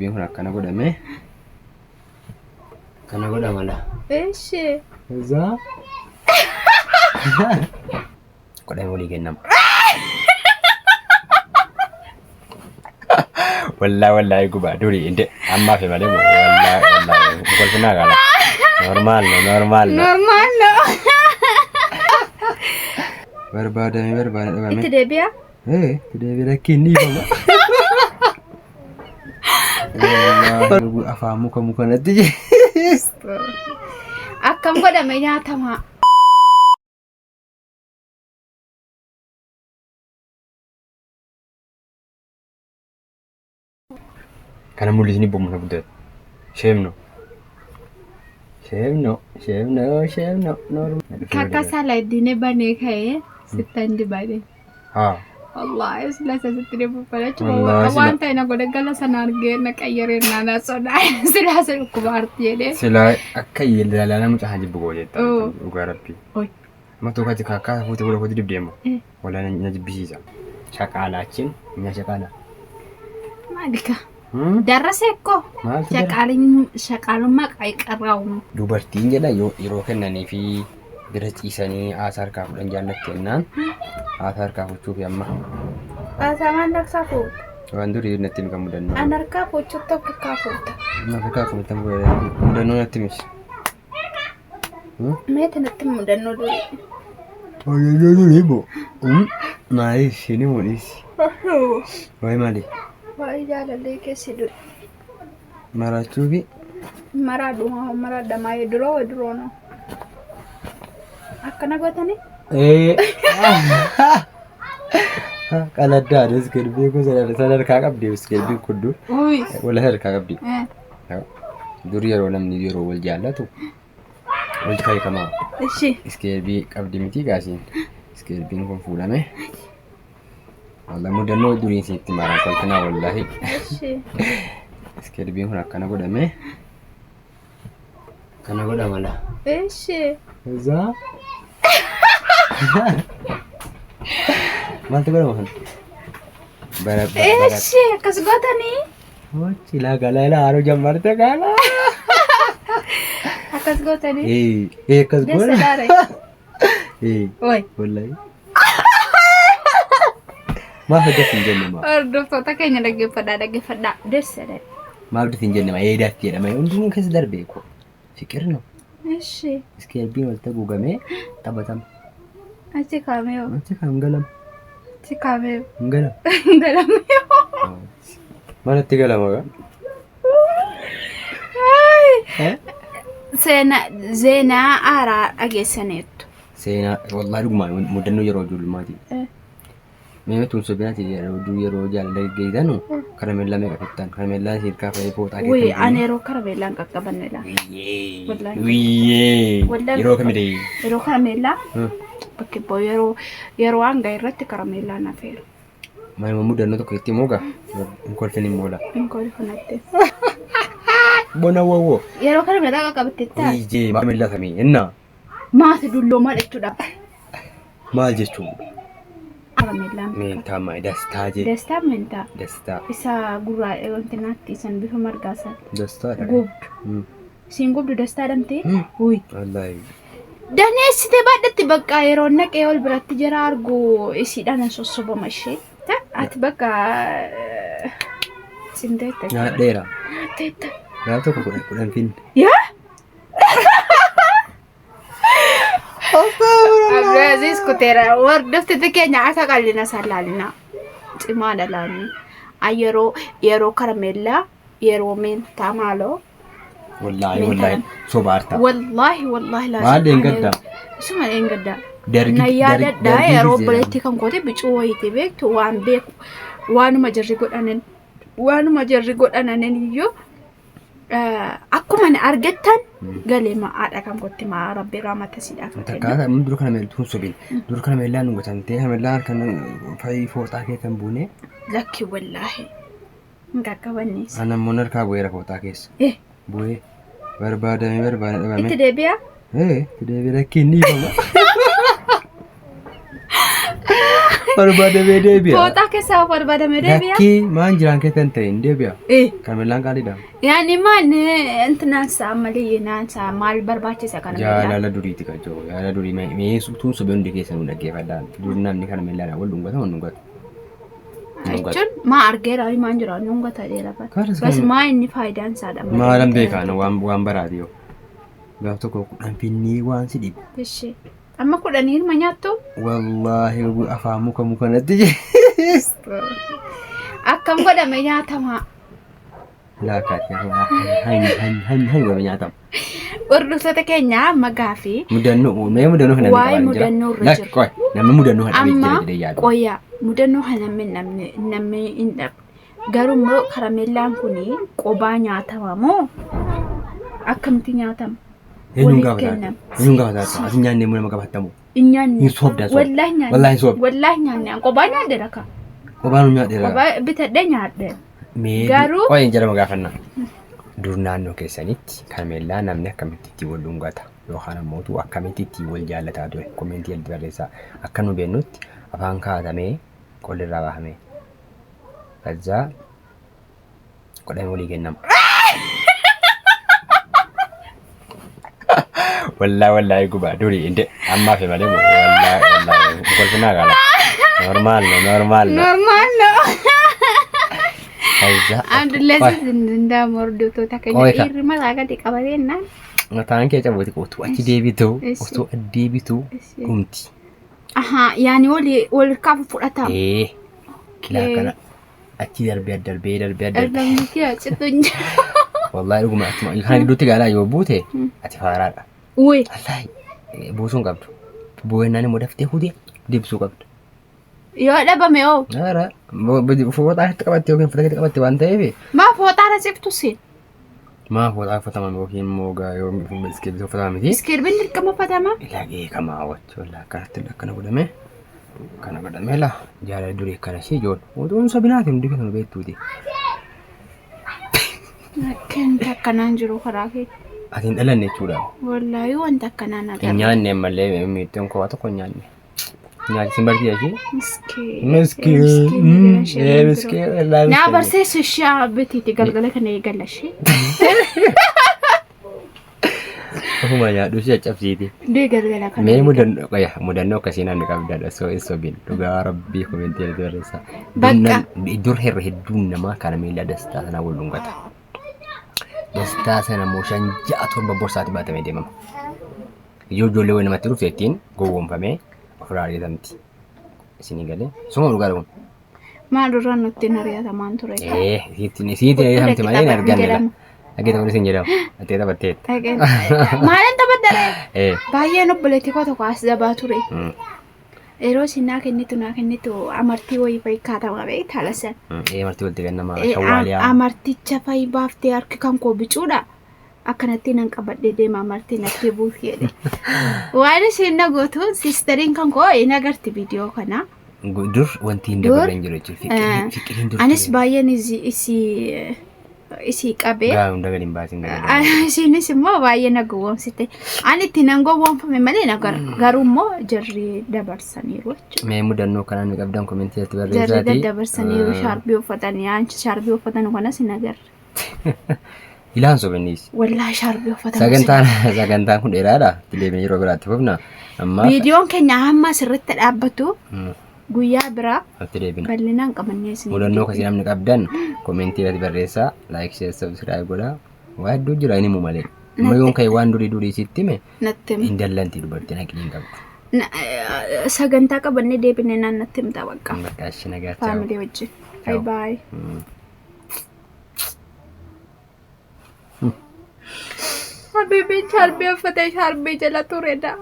Biar nak kana godame. Kana godama la. Eeshi. Eza. Godame wali kennam. Wallahi guba duri inde amma fe male wallahi ko fina gala. Normal. Berbada. Itu Debbie ya? Debbie lakini baba. Wallahi afamu muka nanti. Akkam godhame nyaatama. Kana mulli ni bomu nabda. Shemno. Normal. Kakak salah dine bane kaye sitan di bane. Allah isla sesitire pupala cuma awanta ina goda gala sanarge na kayere nana soda sila sel kubarti de. Sila akay lala na mutahan jibu goje ta. Ugarapi. Oi. Matuka kakak hutu goda hutu dibdemo. Wala na jibisa. Shakala chin nya shakala. Malika. Daraseko. Shakalumma ay qarraw. Dubartiin jedha yeroo kennanii fi bira ciisanii aasar kaafu dhan jaallatteennaan aasar kaafuchuuf amma. Asaman daksafu. Waan durii natti hin mudannoo. Anarkaa fuuchutto kaafuuta. Afrikaa kumitti mudannoo natti miti. Meeta natti mudannoo durii. Mudannoo durii boo. Maaliif shini muudhiisi. Wayi maali? Wayi jaalallee keessi duri. Marachuufi. Maradhamaa duroo no. Akkana gootani? Qaladdaa des galbee gosa sadarkaa qabdi galbee kuddu. Wala sadarkaa qabdi. Durii yeroo namni yeroo wal jaallatu wal kaayikamaa. Ishi. Iskeelbii qabdi miti gaasiin. Iskeelbiin kun fuudhame. Wallahi mudannoo duriin sitti maaraan kolfinaa wallahi. Ishi. Iskeelbiin kun akkana godhame. Kana godhama la. Ishi. Eza. Maaltu godhama kun? Ishi akkas gootanii? Wachi la gala haaroo jammarte gala. Akkas gootanii? Akkas godha. Dessa daare. Oi. Wallahi. Maaf dafin jenne ma. Hordoftoota keenya dhaggeeffadhaa. Dessa daare. Maaf dafin jenne ma eedaatti jedhama. Hundinuu keessa darbee ko. Fikirno. Ishi. Iskeelbiin walitti guugamee taphatama. Achi kaamee. Achi kaam galam. Achi kaamee. Galam. Galamee. Manatti galama ga? Seenaa aaraa dhageessaneettu. Seenaa wallahi dhugumaan mudannoo yeroo ijoollummaati. Mee tun sobinaati yeroo jaalala geedanu karameellaa meeqa fittan karameellaa hirkaa fa'ee fooxaa keessatti. Wii ani yeroo karameellaan qaqqabanne laa. Wiyyee. Yeroo kamidee? Yeroo karameellaa. Bakki boo yeroo hanga irratti karameellaan hafeera. Maayima mudannoo tokko itti mooga hin kolfin hin moola. Hin kolfinatte. Bona wawwo. Yeroo karameellaa qaqqabatte taa. Wiyyee karameellaa samii innaa. Maati dulloo maal jechuudha? Maal jechuun? Karameellaan. Mentaa maay dastaa jee. Dastaa mentaa. Dastaa. Isa gurraa wanti naatti isan bifa margaasan. Dastaa dha. Gubdu. Siin gubdu dastaa dhamtee? Wuyi. Wallahi. Daneessite baadhatti bakka yeroo naqee ol biratti jira argu isiidhaan sossobama ishee. Ati bakka sinteetta. Nyaadheera. Nyaadheetta. Yaa tokko kudhan finne. Yaa? Abdulaziz kuteera wardoftete keenya asa qallina salaalina cimaa dhalaani yeroo karameellaa yeroo mentaa maaloo wallahi sobaarta wallahi maal deengadda isuma deengadda na yaadadha yeroo boleetti kan goote bicuu wayite beektu waan beeku waanuma jarri godhanan iyyuu akkuma argattan galema haadha kan gotti maa rabbi raamata siidhaaf. Takkaata mun dura kana meeltuun sobin dura kana meellaan nu gotamtee kana meellaan kan fa'i fooxaa keessan buune. Lakki wallaahi hin qaqqabannees. Ana mun harkaa bu'eera fooxaa keessa. Bu'ee barbaadamee dhabame. Itti deebi'a? Itti deebi'a lakki inni ifama. Barbaadamee deebi'a. Fooxaa keessaa barbaadamee deebi'a. Lakkii maan jiraan keessan ta'e hin deebi'a. Karameellaan qaaliidha. Yaani maan intinaan isaa malee naan isaa maal barbaachisa karameellaan? Jaalala duriiti qajoo. Jaalala durii mee tuun sobee hundi keessa nu dhaggeeffadhaan. Dur namni karameellaan wal dhungata wal dhungata. Jechuun maa argeera maan jiraan dhungata dheera bara. Bas maa inni faayidaan isaadha. Maalan beekaan waan baraati yoo. Gaaf tokko kudhan finnee waan si dhibu. Ishee. Amma kudhanii hirma nyaattu? Wallaahi afaan muka natti jee. Akkam godhame nyaatama? Laakaati hani godhame nyaatama. Hordoftoota keenya amma gaafii. Mudannoo kana waa'ee mudannoo irra jira. Qoy namni mudannoo kana amma qoya mudannoo kana namni hin dhabu. Garuu immoo karameellaan kuni qobaa nyaatama moo akkamitti nyaatama? Eenyuun gaafataata? Ati nyaannee muna maka battamu. Nyaanni. Hin soobdaa soobdaa. Wallaahi nyaanni. Wallaahi soobdaa. Wallaahi nyaanni. Qobaa nyaadheera ka. Qobaa nu nyaadheera. Qobaa bitadhee nyaadheera. Garuu. Qoy hin jedhama gaafannaa. Dur naannoo keessanitti karameellaa namni akkamitti itti wal dhungata yookaan ammoo akkamitti itti wal jaallataa ture komentii jalatti barreessaa akka nu beennutti afaan kaatamee qolirraa bahamee kajaa qodhamee walii kennama. Wallahi gubaa durii inde ammaa fi malee wallahi kolfinaa gaala normaal. Abdullahi zindaa mordotota keenya irma laagati qabateenna. Mataan kee cabooti qotu achi deebitu gumti. Aha yaani wal kaafu fudhata. Laakana achi darbee. Darbee kee citunya. Wallahi dhuguma atuma kan gidduutti gaalaa yoo buute ati faaraadha. Uwe. Wallahi buusuun qabdu. Bu'eenaan immoo daftee hudee deebisuu qabdu. Yoo dhabame oo. Ara fooxaa itti qabattee yookiin fudhatee qabattee waan ta'eef. Maa fooxaa rasiiftu siin? Maa fooxaa uffatama yookiin immoo yoo iskirbii uffatama miti. Iskirbiin dirqama uffatama? Ilagee kama hawwachuu akkanatti akkana godhame. Kana godhame la jaalala durii akkana si ijoollee. Oduun sabinaati hundi kan beektuuti. Kan akkanaan jiru karaa kee. Ati hin dhalanne jechuudha. Wallaahi wanta akkanaan agarra. Nyaanne malee miidhaan koo tokko nyaanne. Nyaati sin barti yashi? Miskiin. Naa barsiisu ishee bitiiti galgala kana eegalashi. Ofuma nyaadhu si caccabsiiti. Dee galgala kana. Mee mudannoo akkasii naanni qabdaadha soo bin dhugaa rabbii komentii irratti barreessa. Bakka. Dur herra hedduun namaa kana miila dastaa sana wal dhungata. Dastaa sana mooshaan ja'a torba borsaatti baatamee deemama. Ijoollee wayii namatti dhufte ittiin gowwoomfamee ofirraa ariitamti. Isinii galee suma dhugaa dhugun. Maal duraan nutti hin ari'atamaan ture? Siitiin ariitamti malee hin arganne. Dhagee ta'uu isin jedhamu. Attee taphatteetta. Maalan taphaddare? Baay'een obboleetti koo tokko as dabaa ture. Yeroo isin naa kennitu amartii wayii fakkaatama beektaa lasan. Amartii walitti kennama shawwaaliyaa. Amarticha fa'i baaftee harki kan koo bicuudha. Akkanatti nan qabadhee deema amartii natti buuf jedhe. Waan isheen na gootu sisteriin kan koo hin agarti viidiyoo kana. Dur wanti hin dabaleen jiru jechuudha. Fiqiriin dur. Anis baay'een isii qabee. Gaa hunda gadi hin baasin. Isiinis immoo baay'ee na gowwoomsite. Ani itti nan gowwoomfame malee na garuu immoo jarri dabarsaniiru jechuudha. Mee mudannoo kanaan ni qabdan komentii irratti barreessaati. Jarri dabarsaniiru shaarbii uffatanii aanchi shaarbii uffatan kanas hin agarre. Ilaan sobennis. Wallaahi shaarbii uffatan. Sagantaan kun dheeraadha. Dileemee yeroo biraatti fufna. Viidiyoon keenya hamma asirratti dhaabbatu. Guyyaa biraa bal'inaan qabannee isin mudannoo kasii namni qabdan komentii irratti barreessaa laayik share subscribe godhaa waa hedduu jira inni malee mayoon ka'e waan durii sitti hime hin dallantii dubartiin haqni qabdu sagantaa qabannee deebinee naannatti himta bakka bakka nagaa faamilii wajjin bye bye Habibi charbi afate charbi jala tureda